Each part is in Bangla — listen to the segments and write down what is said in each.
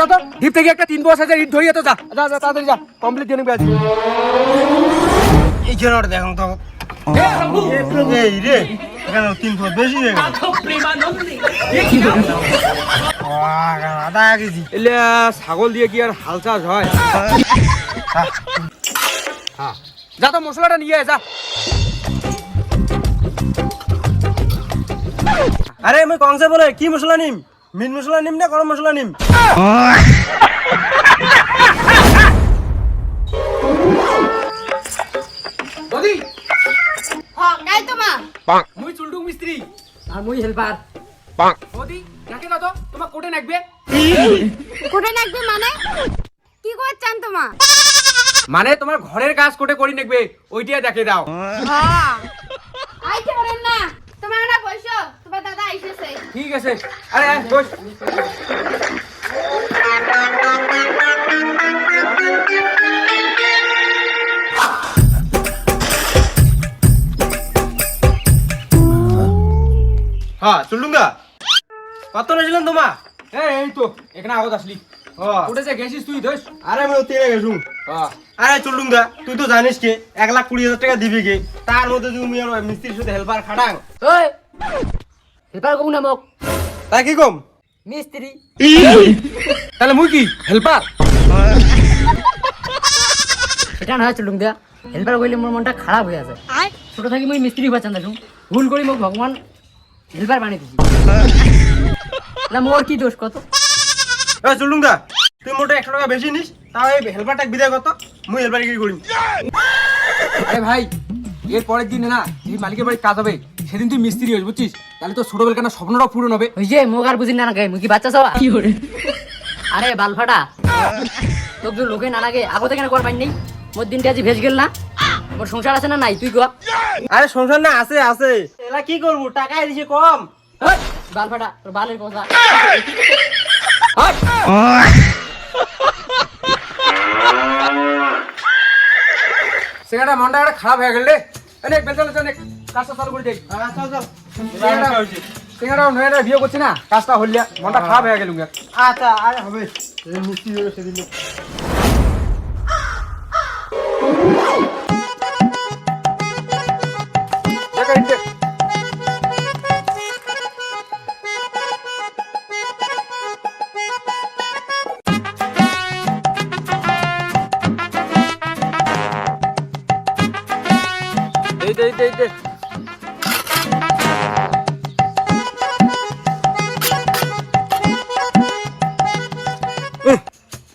যা তো ঢিপ থেকে একটা 3 বস আছে ইট ধরিয়ে তো যা যা যা তাড়াতাড়ি যা কমপ্লিট দিয়ে নিবি আজ এই জন্য দেখুন তো এই রে এখানে 300 বেশি হয়ে গেল আধা কেজি এলে ছাগল দিয়ে কি আর হাল চাষ হয় হ্যাঁ যা তো মশলাটা নিয়ে আয় যা আরে আমি কংসে বলে কি মশলা নিম মিট মশলা নিম না গরম মশলা নিম বদি হ্যাঁ গাই তো মা মুই চুলটুক মিস্ত্রি আর মুই হেল্পার বদি দেখে দাও তো তোমার কোটে নাকবে কোটে নাকবে মানে কি করছেন তোমা মানে তোমার ঘরের কাজ কোটে করি নাকবে ওইটা দেখে দাও হ্যাঁ আইতে পারেন না তোমার না বসো তোমার দাদা আইছেছে ঠিক আছে আরে আয় বস হ্যাঁ চুলুঙ্গা কত নিয়েছিলেন তোমা এই তো এখানে আগত আসলি উঠেছে গেছিস তুই দোষ আরে আমি তেরে গেছু হ্যাঁ আরে চুলুঙ্গা তুই তো জানিস কে 1,20,000 টাকা দিবি কে তার মধ্যে তুমি আর মিস্ত্রির সাথে হেল্পার খাটাং ওই হেল্পার কমু না মোক তাই কি কম মিস্ত্রি তাহলে মুই কি হেল্পার এটা না চলুন দিয়া হেল্পার কইলে মোর মনটা খারাপ হয়ে আছে ছোট থাকি মুই মিস্ত্রি হওয়া চান্দা ভুল করি মোক ভগবান হেল্পার বানিয়ে দিছি না মোর কি দোষ কত এ চুলুঙ্গা তুই মোটা 100 টাকা বেশি নিস তাও এই হেল্পারটা বিদায় কত মুই হেল্পার কি করিম আরে ভাই এর পরের দিনে না এই মালিকের বাড়ি কাজ হবে সেদিন তুই মিস্ত্রি হইস বুঝছিস তাহলে তো ছোটবেলার স্বপ্নটাও পূরণ হবে ওই যে মোক আর বুঝি না গাই মুই কি বাচ্চা সবা কি করে আরে বালফাটা তোকে তো লোকে না লাগে আগতে কেন কর পাই নেই মোর দিনটা আজ ভেজ গেল না মোর সংসার আছে না নাই তুই কয়া আরে সংসার না আছে আছে এলা কি করব টাকা দিছে কম বালফাটা তোর বালের কথা সেখানে মনটা একটা খারাপ হয়ে গেল রে অনেক বেতন অনেক কাজটা চালু করে দেই চল চল সেখানে নয়টা বিয়ে করছি না কাজটা হইলে মনটা খারাপ হয়ে গেল আচ্ছা আরে হবে মিস্ত্রি হবে সেদিন দে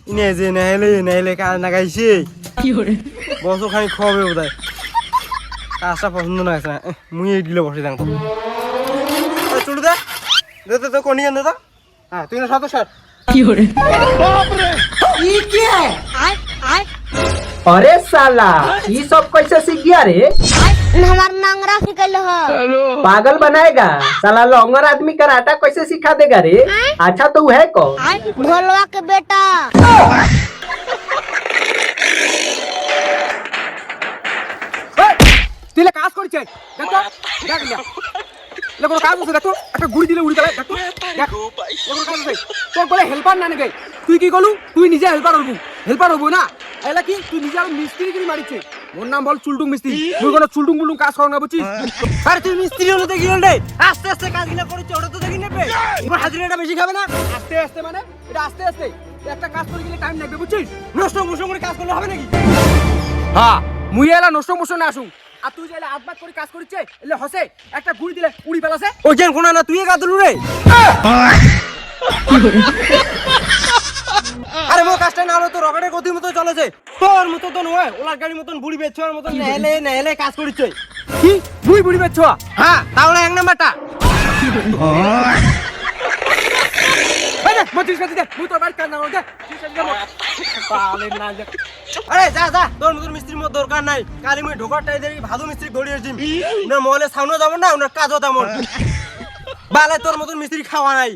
ইনে যে নাইলে কাজ না গাইছে কি করে বসো খানি খাওয়াবে বোধহয় কাজটা পছন্দ না আছে মুই এই দিলে বসে থাকতো চুলু দে দে তো কোনি দে তো হ্যাঁ তুই না সাথে স্যার কি করে अरे साला ये सब कैसे सीख गया रे हमार नंगरा सिकल हो पागल बनाएगा साला लौंगर आदमी कराटा कैसे सिखा देगा रे अच्छा तो है कौन भोलवा के बेटा তুই কাজ করছিস দেখো দেখ না লেবো কাজ আছে দেখো একটা গুড়ি দিলে উড়ি গেল দেখো দেখ লেবো কাজ আছে তোর বলে হেল্পার না নাকি তুই কি করলু তুই নিজে হেল্পার হবো না এলা কি তুই নিজে আর মিস্ত্রি কি মারিছে ওর নাম বল চুলটুং মিস্ত্রি তুই কোন চুলটুং বুলটুং কাজ কর না বুঝছিস আরে তুই মিস্ত্রি হলো দেখি রে আস্তে আস্তে কাজগুলো করেছ ওটা তো দেখি নেবে এবার হাজিরাটা বেশি খাবে না আস্তে আস্তে মানে এটা আস্তে আস্তে একটা কাজ করে গেলে টাইম লাগবে বুঝছিস নষ্ট মুষ্ট করে কাজ করলে হবে নাকি হ্যাঁ মুই এলা নষ্ট মোষ্ট না আসুন আর তুই যাইলে আধবাদ করে কাজ করিচ্ছে এলে হসে একটা গুড়ি দিলে উড়ি পেলাছে ওই যেন কোনা না তুই কাঁদলু রে আরে মো কাজটা না হলো তো রকেটের গতির মতো চলেছে তোর মতো তো নয় ওলার গাড়ির মতন বুড়ি বেচছর মতন নেহেলে কাজ করিচ্ছে কি বুড়ি বুড়ি বেচ্ছ হ্যাঁ তাহলে এক নাম্বারটা আরে যা যা তোর মতন মিস্ত্রির মতো দরকার নাই কালি মুই ঢোকারটাই দেখি ভাদু মিস্ত্রি দৌড়িয়েছি না মহলে সামনে যাবো না ওনার কাজও তেমন বালে তোর মতন মিস্ত্রি খাওয়া নাই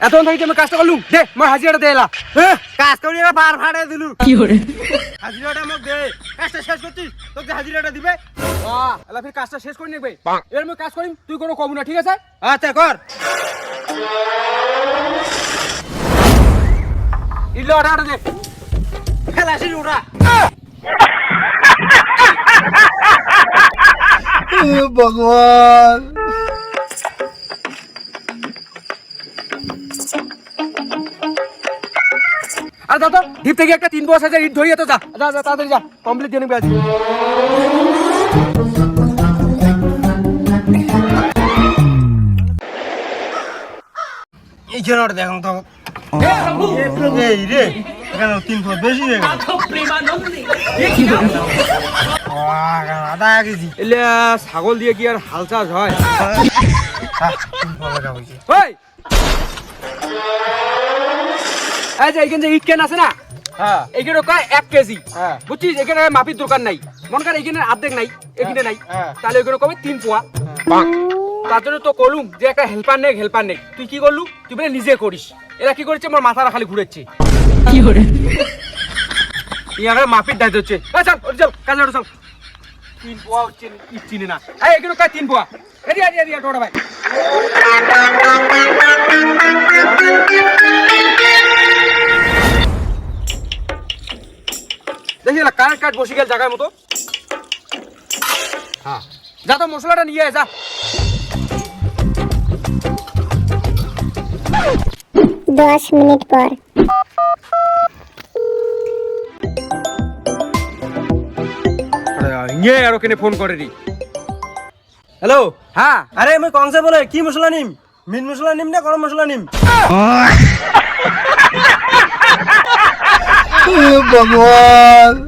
এতক্ষণ থাকি আমি কাজটা করলুম দে মই হাজিরাটা দে এলা কাজ করি এবার বার ভাড়ে দিলু কি করে হাজিরাটা আমাকে দে কাজটা শেষ করছিস তোকে হাজিরাটা দিবে এলা ফির কাজটা শেষ করে নেবে এর মই কাজ করিম তুই কোনো কম না ঠিক আছে আচ্ছা কর ইল্লো আটা দে খেলাছিস ওরা ভগবান আর যা তো ঢিপ থেকে একটা 3 পোয়া সাইজের ইট ধরিয়ে তো যা যা যা তাড়াতাড়ি যা কমপ্লিট দিয়ে নিবি আজ এই খেলাটা দেখুন তো এই রে এখানে 3 ফুট বেশি হয়ে গেল আধা কেজি এলে ছাগল দিয়ে কি আর হাল চাষ হয় ওই এই যে এইখানে যে ইট কেন আছে না হ্যাঁ এইখানে কয় 1 কেজি হ্যাঁ। বুঝছিস এখানে মাপির দরকার নাই মন কর এইখানে অর্ধেক নাই এখানে নাই হ্যাঁ। তাহলে ওইখানে কবে 3 পোয়া তার জন্য তো কলুম যে একটা হেল্পার নেই তুই কি করলু তুই বলে নিজে করিস এরা কি করেছে আমার মাথাটা খালি ঘুরেছে কি করে ইয়ার মাপির দায়িত্ব হচ্ছে চল ওর চল কাজে ওর চল 3 পোয়া হচ্ছে ইট চিনে না এই এখানে কয় 3 পোয়া এদি এদি এদি টোটা ভাই দেখি না কাট বসে গেল জায়গার মতো হ্যাঁ যা তো মশলাটা নিয়ে আয়, যা 10 মিনিট পর ইয়ে আর ওখানে ফোন করে রি হ্যালো হ্যাঁ আরে আমি কংসে বলে কি মশলা নিম মিট মশলা নিম না গরম মশলা নিম ভগবান